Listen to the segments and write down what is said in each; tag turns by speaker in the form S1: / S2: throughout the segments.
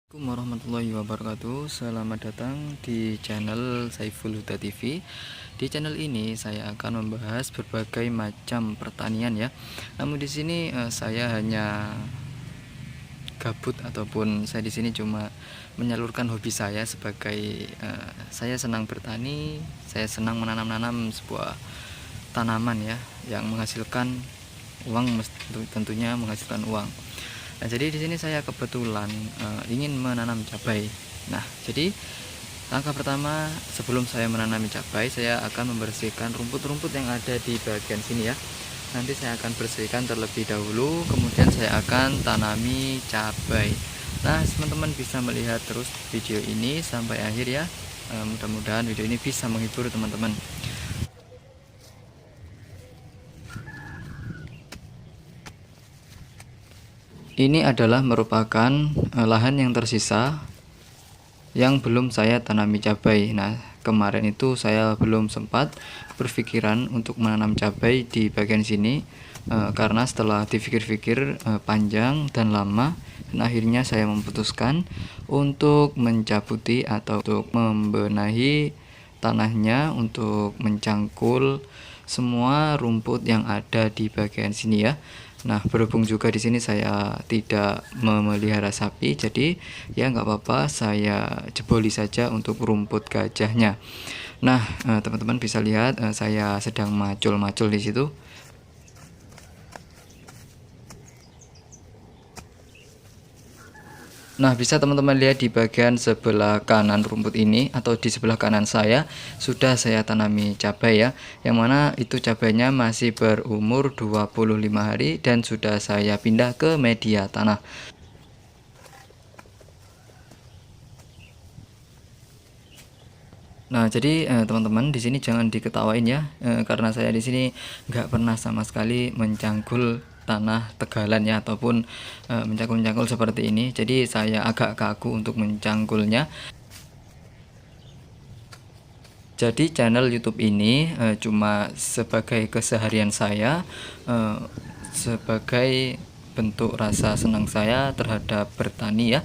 S1: Assalamualaikum warahmatullahi wabarakatuh. Selamat datang di channel Saiful Huda TV. Di channel ini saya akan membahas berbagai macam pertanian ya. Namun di sini saya hanya gabut ataupun saya di sini cuma menyalurkan hobi saya sebagai saya senang bertani, saya senang menanam-nanam sebuah tanaman ya yang menghasilkan uang, tentunya menghasilkan uang. Nah, jadi di sini saya kebetulan ingin menanam cabai. Nah, jadi langkah pertama sebelum saya menanami cabai, saya akan membersihkan rumput-rumput yang ada di bagian sini ya. Nanti saya akan bersihkan terlebih dahulu, kemudian saya akan tanami cabai. Nah, teman-teman bisa melihat terus video ini sampai akhir ya. Mudah-mudahan video ini bisa menghibur teman-teman. Ini adalah merupakan lahan yang tersisa yang belum saya tanami cabai. Nah, kemarin itu saya belum sempat berpikiran untuk menanam cabai di bagian sini karena setelah dipikir-pikir panjang dan lama, dan akhirnya saya memutuskan untuk mencabuti atau untuk membenahi tanahnya untuk mencangkul semua rumput yang ada di bagian sini ya. Nah, berhubung juga di sini saya tidak memelihara sapi, jadi ya nggak apa-apa, saya jeboli saja untuk rumput gajahnya. Nah, teman-teman bisa lihat saya sedang macul-macul di situ. Nah, bisa teman-teman lihat di bagian sebelah kanan rumput ini atau di sebelah kanan saya sudah saya tanami cabai ya. Yang mana itu cabainya masih berumur 25 hari dan sudah saya pindah ke media tanah. Nah, jadi teman-teman di sini jangan diketawain ya, karena saya di sini nggak pernah sama sekali mencangkul tanah tegalan ya ataupun mencangkul-cangkul seperti ini. Jadi saya agak kaku untuk mencangkulnya. Jadi channel YouTube ini cuma sebagai keseharian saya, sebagai bentuk rasa senang saya terhadap bertani ya.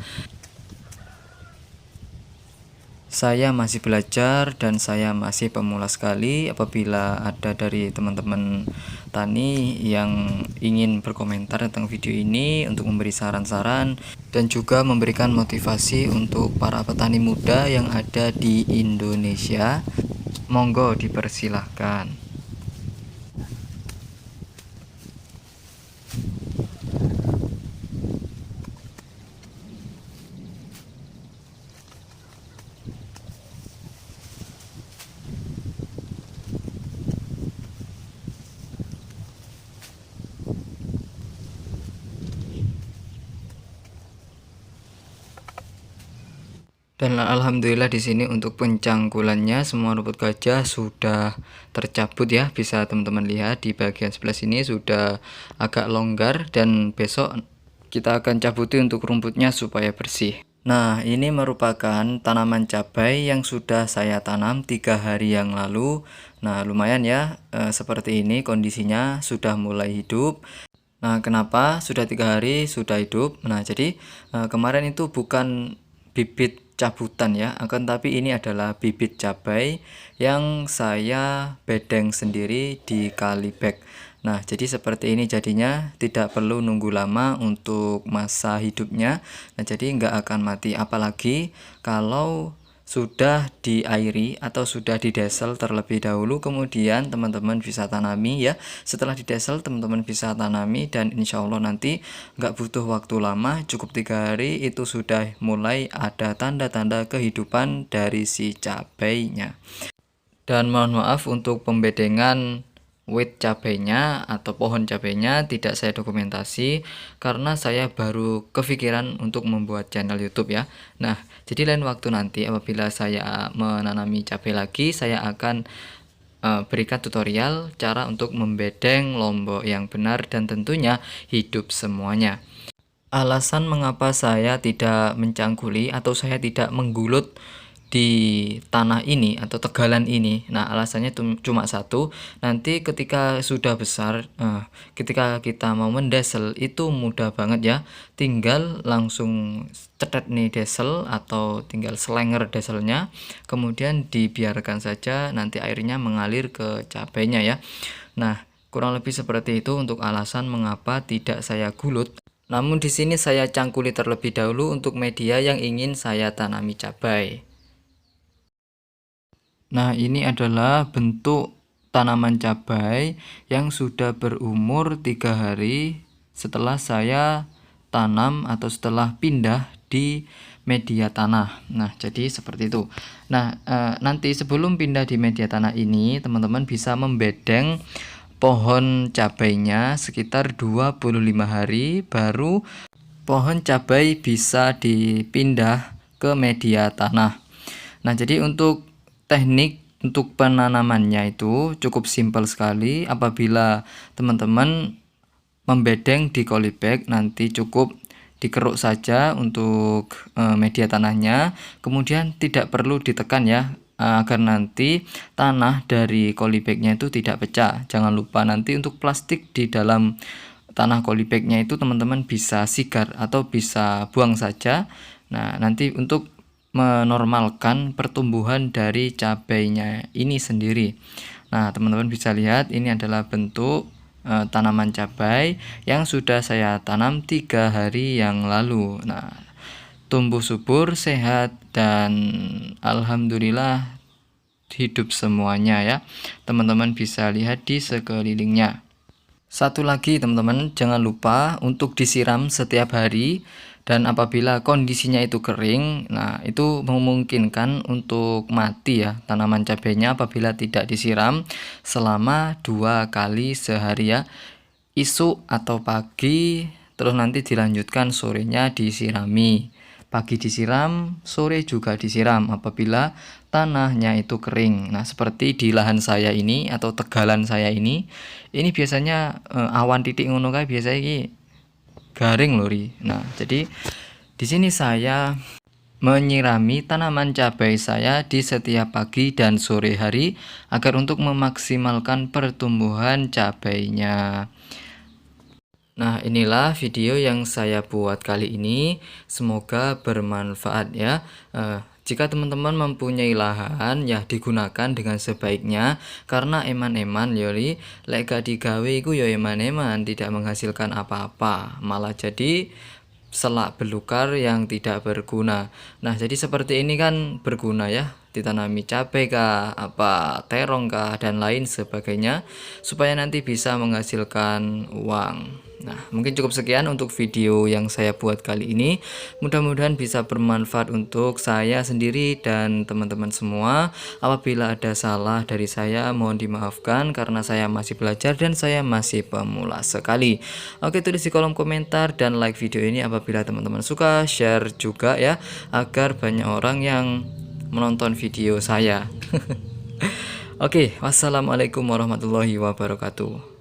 S1: Saya masih belajar dan saya masih pemula sekali. Apabila ada dari teman-teman tani yang ingin berkomentar tentang video ini untuk memberi saran-saran dan juga memberikan motivasi untuk para petani muda yang ada di Indonesia, monggo dipersilahkan. Dan alhamdulillah di sini untuk pencangkulannya semua rumput gajah sudah tercabut ya. Bisa teman-teman lihat di bagian sebelah sini sudah agak longgar dan besok kita akan cabuti untuk rumputnya supaya bersih. Nah, ini merupakan tanaman cabai yang sudah saya tanam 3 hari yang lalu. Nah, lumayan ya, seperti ini kondisinya sudah mulai hidup. Nah, kenapa sudah 3 hari sudah hidup? Nah, jadi kemarin itu bukan bibit cabutan ya, akan tapi ini adalah bibit cabai yang saya bedeng sendiri di Kalibek. Nah, jadi seperti ini jadinya, tidak perlu nunggu lama untuk masa hidupnya. Nah, jadi nggak akan mati, apalagi kalau sudah diairi atau sudah didesel terlebih dahulu, kemudian teman-teman bisa tanami ya. Setelah didesel teman-teman bisa tanami dan insya Allah nanti nggak butuh waktu lama, cukup 3 hari itu sudah mulai ada tanda-tanda kehidupan dari si cabainya. Dan mohon maaf untuk pembedengan wit cabainya atau pohon cabainya tidak saya dokumentasi karena saya baru kepikiran untuk membuat channel YouTube ya. Nah, jadi lain waktu nanti apabila saya menanami cabai lagi, saya akan berikan tutorial cara untuk membedeng lombok yang benar dan tentunya hidup semuanya. Alasan mengapa saya tidak mencangkuli atau saya tidak menggulut di tanah ini atau tegalan ini. Nah, alasannya cuma satu, nanti ketika sudah besar, ketika kita mau mendesel itu mudah banget ya. Tinggal langsung cetet nih desel atau tinggal selenger deselnya, kemudian dibiarkan saja nanti airnya mengalir ke cabainya ya. Nah, kurang lebih seperti itu untuk alasan mengapa tidak saya gulut. Namun di sini saya cangkuli terlebih dahulu untuk media yang ingin saya tanami cabai. Nah, ini adalah bentuk tanaman cabai yang sudah berumur 3 hari setelah saya tanam atau setelah pindah di media tanah. Nah, jadi seperti itu. Nah, nanti sebelum pindah di media tanah ini, teman-teman bisa membedeng pohon cabainya sekitar 25 hari baru pohon cabai bisa dipindah ke media tanah. Nah, jadi untuk teknik untuk penanamannya itu cukup simpel sekali. Apabila teman-teman membedeng di polybag, nanti cukup dikeruk saja untuk media tanahnya, kemudian tidak perlu ditekan ya, agar nanti tanah dari polybagnya itu tidak pecah. Jangan lupa nanti untuk plastik di dalam tanah polybagnya itu teman-teman bisa sigar atau bisa buang saja. Nah, nanti untuk menormalkan pertumbuhan dari cabainya ini sendiri. Nah, teman-teman bisa lihat ini adalah bentuk tanaman cabai yang sudah saya tanam 3 hari yang lalu. Nah, tumbuh subur, sehat, dan alhamdulillah hidup semuanya ya. Teman-teman bisa lihat di sekelilingnya. Satu lagi teman-teman, jangan lupa untuk disiram setiap hari. Dan apabila kondisinya itu kering, nah itu memungkinkan untuk mati ya tanaman cabainya apabila tidak disiram selama 2 kali sehari ya. Isuk atau pagi, terus nanti dilanjutkan sorenya disirami. Pagi disiram, sore juga disiram apabila tanahnya itu kering. Nah, seperti di lahan saya ini atau tegalan saya ini biasanya awan titik ngono kae biasanya ini garing lori. Nah, jadi di sini saya menyirami tanaman cabai saya di setiap pagi dan sore hari agar untuk memaksimalkan pertumbuhan cabainya. Nah, inilah video yang saya buat kali ini. Semoga bermanfaat ya. Jika teman-teman mempunyai lahan ya digunakan dengan sebaiknya, karena eman-eman yoli lek gak digawe iku ya eman-eman tidak menghasilkan apa-apa, malah jadi selak belukar yang tidak berguna. Nah, jadi seperti ini kan berguna ya, ditanami cabai kah, apa terong kah, dan lain sebagainya, supaya nanti bisa menghasilkan uang. Nah, mungkin cukup sekian untuk video yang saya buat kali ini. Mudah-mudahan bisa bermanfaat untuk saya sendiri dan teman-teman semua. Apabila ada salah dari saya, mohon dimaafkan karena saya masih belajar dan saya masih pemula sekali. Oke, tulis di kolom komentar dan like video ini apabila teman-teman suka, share juga ya, agar banyak orang yang menonton video saya. Oke, wassalamualaikum warahmatullahi wabarakatuh.